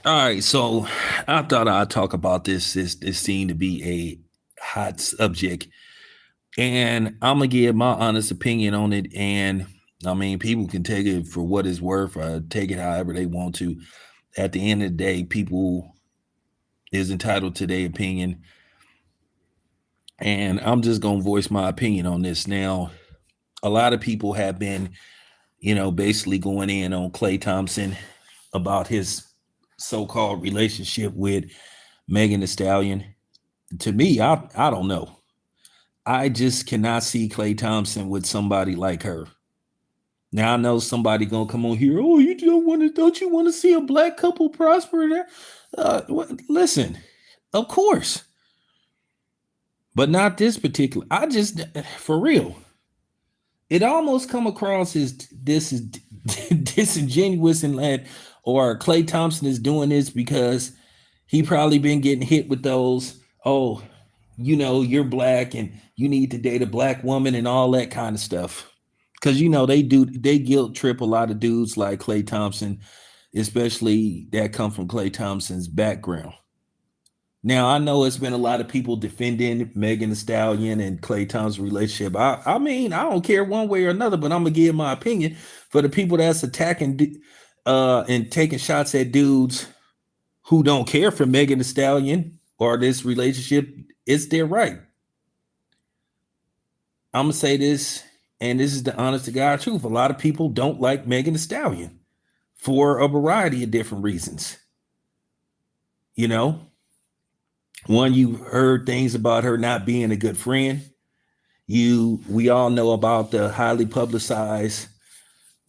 All right, so I thought I'd talk about this. This seemed to be a hot subject, and I'm gonna give my honest opinion on it. And I mean, people can take it for what it's worth, or take it however they want to. At the end of the day, people is entitled to their opinion, and I'm just gonna voice my opinion on this. Now, a lot of people have been, basically going in on Klay Thompson about his so-called relationship with Megan Thee Stallion. To me, I don't know. I just cannot see Klay Thompson with somebody like her. Now I know somebody gonna come on here. Oh, don't you want to see a black couple prosper there? Listen, of course, but not this particular. I just, for real, it almost come across as this is disingenuous and lad, or Klay Thompson is doing this because he probably been getting hit with those. Oh, you're black and you need to date a black woman and all that kind of stuff. Because they guilt trip a lot of dudes like Klay Thompson, especially that come from Klay Thompson's background. Now I know it's been a lot of people defending Megan Thee Stallion and Klay Thompson's relationship. I mean, I don't care one way or another, but I'm gonna give my opinion for the people that's attacking and taking shots at dudes who don't care for Megan Thee Stallion or this relationship. It's their right. I'm gonna say this, and this is the honest to God truth. A lot of people don't like Megan Thee Stallion for a variety of different reasons. You know, one, you heard things about her not being a good friend. We all know about the highly publicized,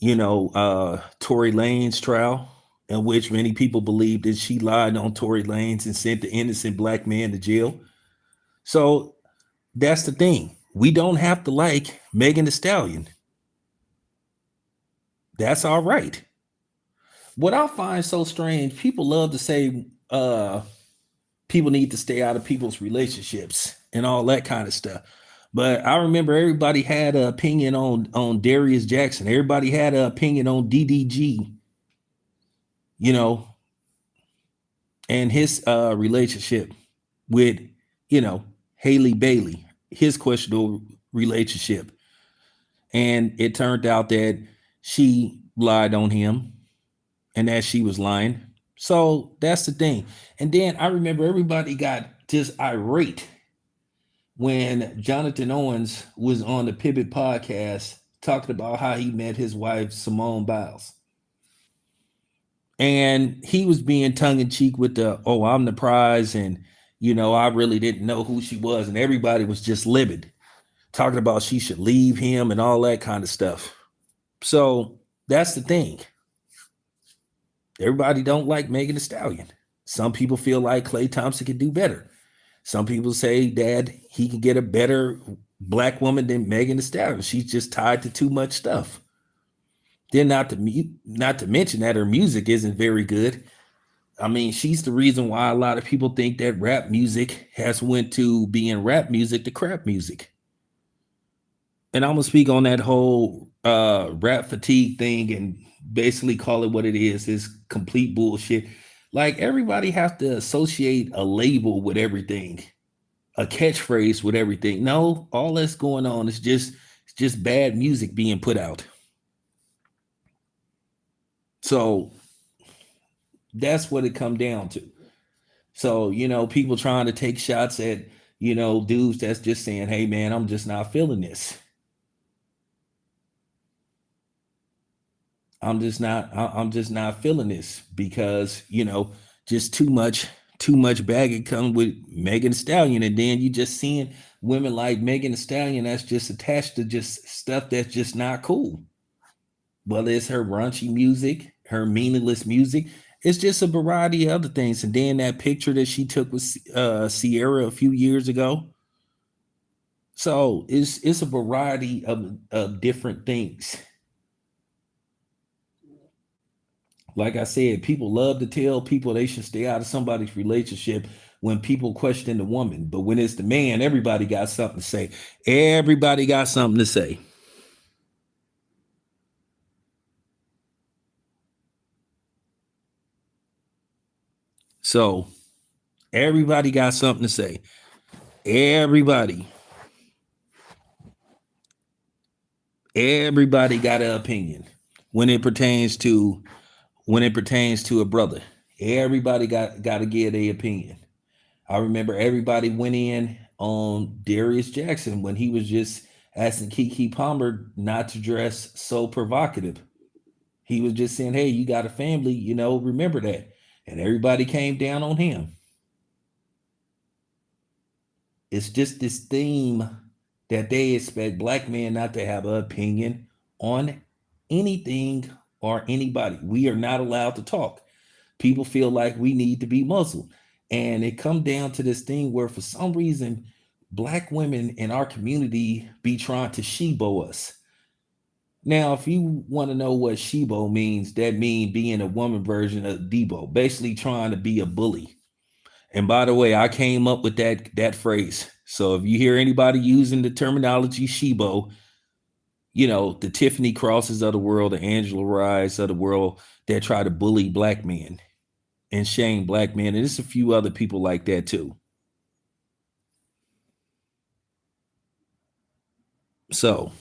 Tory Lanez trial, in which many people believe that she lied on Tory Lanez and sent the innocent black man to jail. So that's the thing. We don't have to like Megan Thee Stallion. That's all right. What I find so strange, people love to say people need to stay out of people's relationships and all that kind of stuff. But I remember everybody had an opinion on Darius Jackson. Everybody had an opinion on DDG, you know, and his relationship with, you know, Haley Bailey, his questionable relationship. And it turned out that she lied on him and that she was lying. So that's the thing. And then I remember everybody got just irate when Jonathan Owens was on the Pivot podcast talking about how he met his wife, Simone Biles. And he was being tongue in cheek with the, oh, I'm the prize. And, I really didn't know who she was. And everybody was just livid, talking about she should leave him and all that kind of stuff. So that's the thing. Everybody don't like Megan Thee Stallion. Some people feel like Klay Thompson could do better. Some people say that he can get a better black woman than Megan Thee Stallion. She's just tied to too much stuff. Then not to mention that her music isn't very good. I mean, she's the reason why a lot of people think that rap music has went to being rap music to crap music. And I'm gonna speak on that whole rap fatigue thing and basically call it what it is complete bullshit. Like everybody has to associate a label with everything, a catchphrase with everything. No, all that's going on is just bad music being put out. So that's what it come down to. So, people trying to take shots at, dudes that's just saying, hey man, I'm just not feeling this. I'm just not feeling this because, just too much baggage come with Megan Thee Stallion. And then you just seeing women like Megan Thee Stallion that's just attached to just stuff that's just not cool. Whether it's her raunchy music, her meaningless music, it's just a variety of other things. And then that picture that she took with Sierra a few years ago. So it's a variety of different things. Like I said, people love to tell people they should stay out of somebody's relationship when people question the woman. But when it's the man, everybody got something to say. Everybody got something to say. So everybody got something to say. Everybody got an opinion when it pertains to a brother. Everybody got to give their opinion. I remember everybody went in on Darius Jackson when he was just asking Keke Palmer not to dress so provocative. He was just saying, "Hey, you got a family, remember that." And everybody came down on him. It's just this theme that they expect black men not to have an opinion on anything or anybody. We are not allowed to talk. People feel like we need to be muzzled. And it come down to this thing where for some reason, black women in our community be trying to shebo us. Now, if you want to know what shebo means, that means being a woman version of Debo, basically trying to be a bully. And by the way, I came up with that phrase. So if you hear anybody using the terminology shebo, the Tiffany Crosses of the world, the Angela Rye's of the world that try to bully black men and shame black men. And there's a few other people like that too. So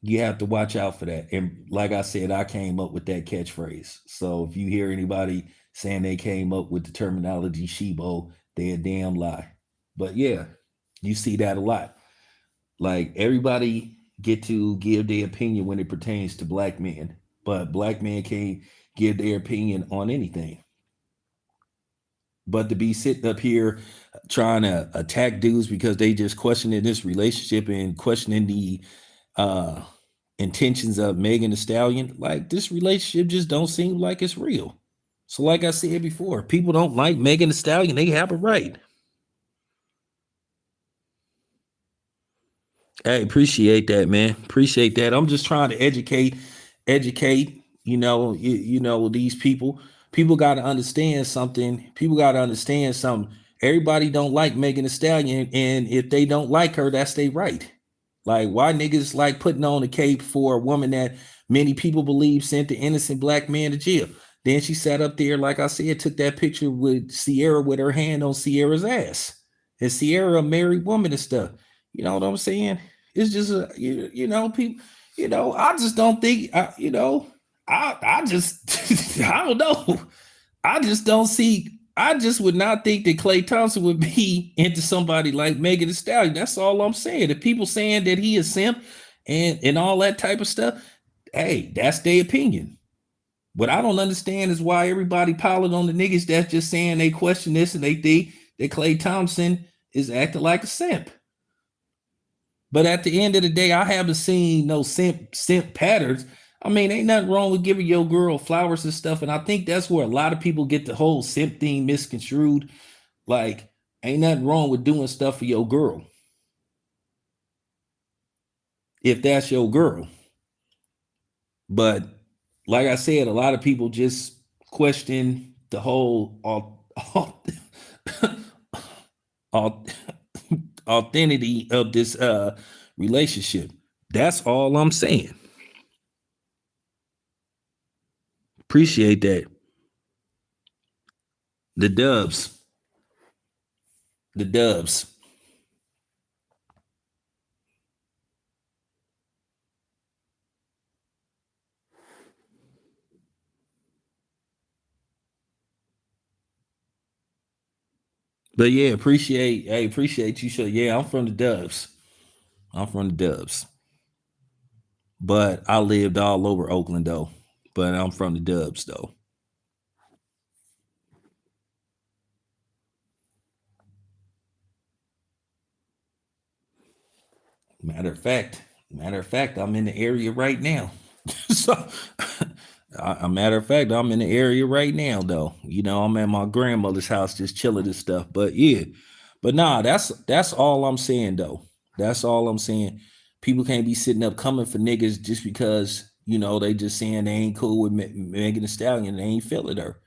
you have to watch out for that. And like I said, I came up with that catchphrase. So if you hear anybody saying they came up with the terminology shebo, they a damn lie. But yeah, you see that a lot. Like everybody get to give their opinion when it pertains to black men, but black men can't give their opinion on anything. But to be sitting up here trying to attack dudes because they just questioning this relationship and questioning the uh intentions of Megan Thee Stallion, like this relationship just don't seem like it's real. So like I said before, people don't like Megan Thee Stallion, they have a right. Hey, appreciate that, man. Appreciate that. I'm just trying to educate, these people. People got to understand something. People got to understand something. Everybody don't like Megan Thee Stallion, and if they don't like her, that's their right. Like, why niggas like putting on a cape for a woman that many people believe sent the innocent black man to jail? Then she sat up there, like I said, took that picture with Sierra with her hand on Sierra's ass. And Sierra, a married woman and stuff. You know what I'm saying? It's just people. I just don't think. I just I don't know. I just don't see. I just would not think that Klay Thompson would be into somebody like Megan Thee Stallion. That's all I'm saying. The people saying that he is simp and all that type of stuff, hey, that's their opinion. What I don't understand is why everybody piling on the niggas that's just saying they question this and they think that Klay Thompson is acting like a simp. But at the end of the day, I haven't seen no simp patterns. I mean, ain't nothing wrong with giving your girl flowers and stuff. And I think that's where a lot of people get the whole simp thing misconstrued. Like, ain't nothing wrong with doing stuff for your girl. If that's your girl. But like I said, a lot of people just question the whole authenticity of this relationship. That's all I'm saying. Appreciate that. The dubs. The dubs. But yeah, appreciate you. So yeah, I'm from the dubs. I'm from the dubs. But I lived all over Oakland though. But I'm from the dubs though. Matter of fact, I'm in the area right now. So a matter of fact, I'm in the area right now though. I'm at my grandmother's house just chilling and stuff. But yeah. But nah, that's all I'm saying though. That's all I'm saying. People can't be sitting up coming for niggas just because, they just saying they ain't cool with Megan Thee Stallion. They ain't feeling her.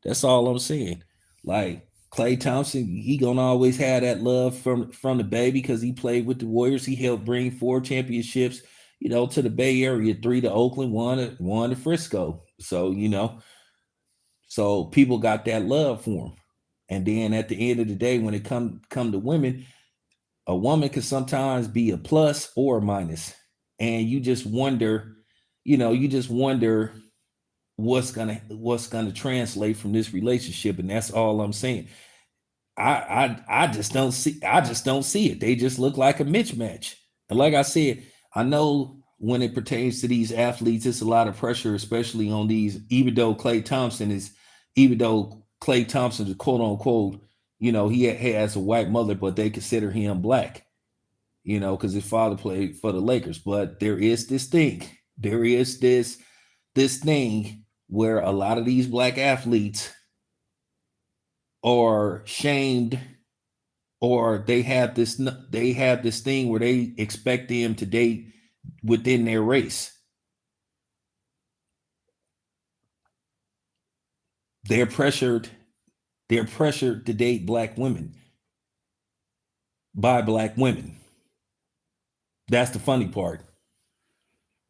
That's all I'm saying. Like Klay Thompson, he gonna always have that love from the baby because he played with the Warriors. He helped bring 4 championships, to the Bay Area, 3 to Oakland, one to Frisco. So So people got that love for him. And then at the end of the day, when it come to women, a woman can sometimes be a plus or a minus. And you just wonder, you just wonder what's gonna translate from this relationship. And that's all I'm saying. I just don't see it. They just look like a mismatch. And like I said, I know when it pertains to these athletes, it's a lot of pressure, especially on these, even though Klay Thompson is quote unquote, he has a white mother, but they consider him black, because his father played for the Lakers. But there is this thing. There is this thing where a lot of these black athletes are shamed, or they have this thing where they expect them to date within their race. They're pressured to date black women by black women. That's the funny part.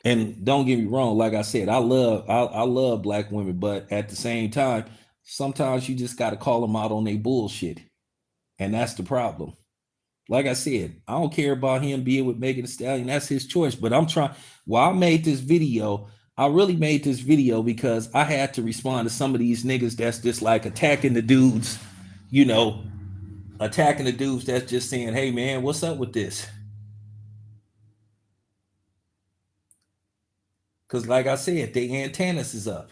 And don't get me wrong, like I said, I love black women, but at the same time, sometimes you just got to call them out on their bullshit. And that's the problem. Like I said, I don't care about him being with Megan Thee Stallion. That's his choice. But I'm trying. While I made this video, I really made this video because I had to respond to some of these niggas that's just like attacking the dudes, attacking the dudes that's just saying, hey, man, what's up with this? Because like I said, the antennas is up.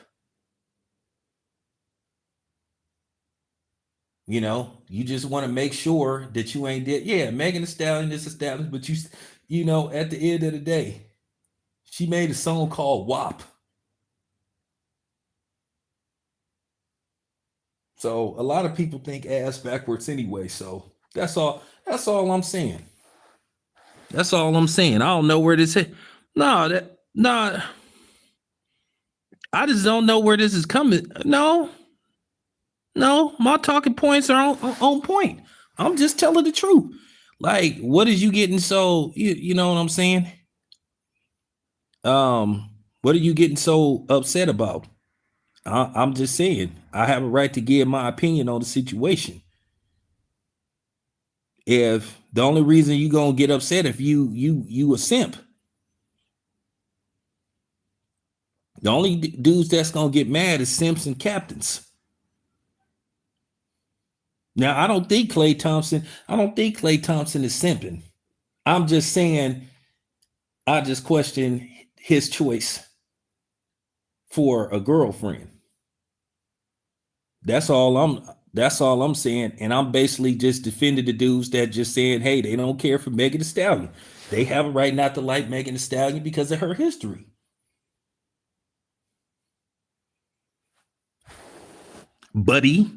You just want to make sure that you ain't dead. Yeah, Megan Thee Stallion is established, but at the end of the day, she made a song called WAP. So a lot of people think ass backwards anyway. So that's all I'm saying. That's all I'm saying. I don't know where this is. No, I just don't know where this is coming. No, my talking points are on point. I'm just telling the truth. Like, what is you getting so, you know what I'm saying? What are you getting so upset about? I'm just saying, I have a right to give my opinion on the situation. If the only reason you gonna get upset if you a simp, the only dudes that's gonna get mad is simps and captains. Now, I don't think Klay Thompson is simping. I'm just saying, I just question his choice for a girlfriend. That's all I'm saying. And I'm basically just defending the dudes that just saying, hey, they don't care for Megan Thee Stallion. They have a right not to like Megan Thee Stallion because of her history. Buddy.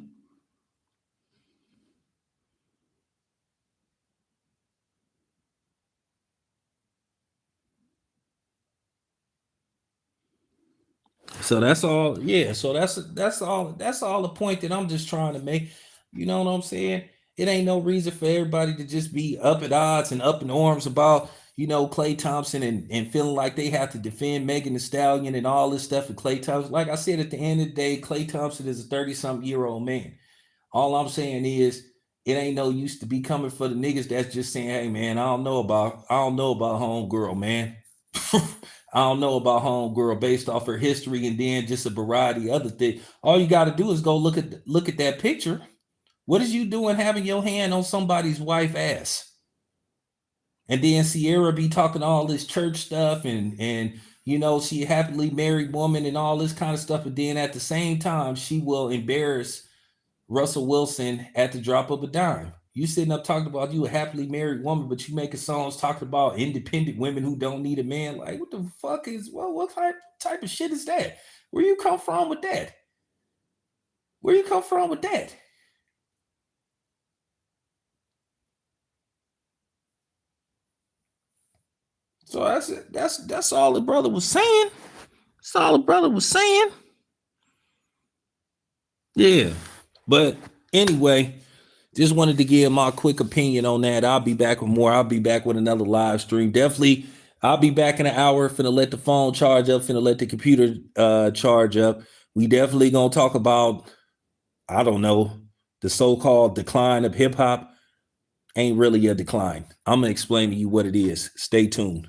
So that's all. Yeah. So that's all the point that I'm just trying to make. You know what I'm saying? It ain't no reason for everybody to just be up at odds and up in arms about, Klay Thompson and feeling like they have to defend Megan Thee Stallion and all this stuff. And Klay Thompson, like I said, at the end of the day, Klay Thompson is a 30-something-year-old man. All I'm saying is it ain't no use to be coming for the niggas that's just saying, hey man, I don't know about homegirl, man. I don't know about homegirl based off her history and then just a variety of other things. All you got to do is go look at that picture. What is you doing having your hand on somebody's wife ass? And then Sierra be talking all this church stuff and she a happily married woman and all this kind of stuff. But then at the same time, she will embarrass Russell Wilson at the drop of a dime. You sitting up talking about you a happily married woman, but you making songs talking about independent women who don't need a man. Like, what the fuck is, what type of shit is that? Where you come from with that? Where you come from with that? So that's all the brother was saying. That's all the brother was saying. Yeah. But anyway, just wanted to give my quick opinion on that. I'll be back with more. I'll be back with another live stream. Definitely, I'll be back in an hour. Finna let the phone charge up. Finna let the computer charge up. We definitely gonna talk about, I don't know, the so-called decline of hip hop. Ain't really a decline. I'm gonna explain to you what it is. Stay tuned.